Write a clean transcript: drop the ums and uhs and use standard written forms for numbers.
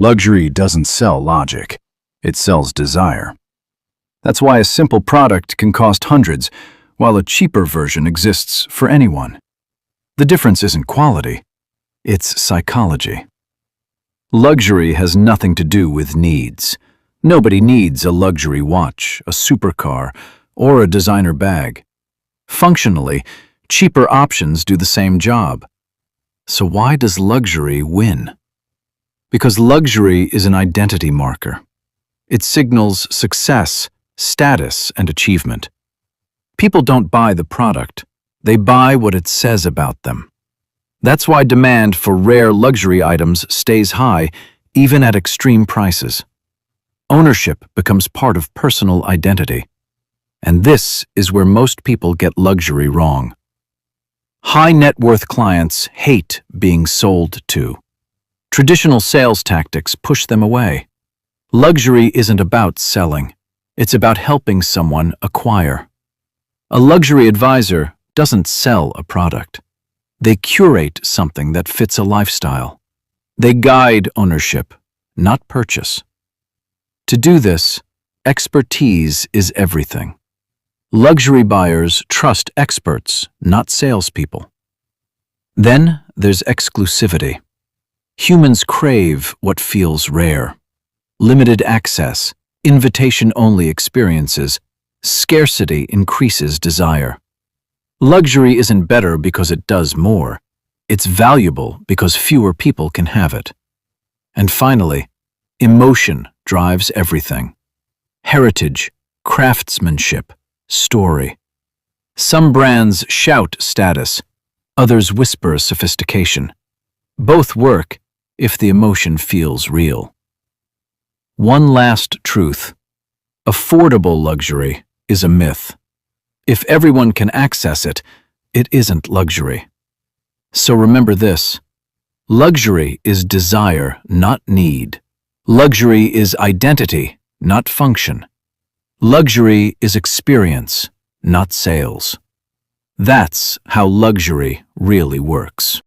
Luxury doesn't sell logic. It sells desire. That's why a simple product can cost hundreds, while a cheaper version exists for anyone. The difference isn't quality, it's psychology. Luxury has nothing to do with needs. Nobody needs a luxury watch, a supercar, or a designer bag. Functionally, cheaper options do the same job. So why does luxury win? Because luxury is an identity marker. It signals success, status, and achievement. People don't buy the product, they buy what it says about them. That's why demand for rare luxury items stays high, even at extreme prices. Ownership becomes part of personal identity. And this is where most people get luxury wrong. High net worth clients hate being sold to. Traditional sales tactics push them away. Luxury isn't about selling. It's about helping someone acquire. A luxury advisor doesn't sell a product. They curate something that fits a lifestyle. They guide ownership, not purchase. To do this, expertise is everything. Luxury buyers trust experts, not salespeople. Then there's exclusivity. Humans crave what feels rare. Limited access, invitation-only experiences, scarcity increases desire. Luxury isn't better because it does more. It's valuable because fewer people can have it. And finally, emotion drives everything. Heritage, craftsmanship, story. Some brands shout status, others whisper sophistication. Both work if the emotion feels real. One last truth. Affordable luxury is a myth. If everyone can access it, it isn't luxury. So remember this. Luxury is desire, not need. Luxury is identity, not function. Luxury is experience, not sales. That's how luxury really works.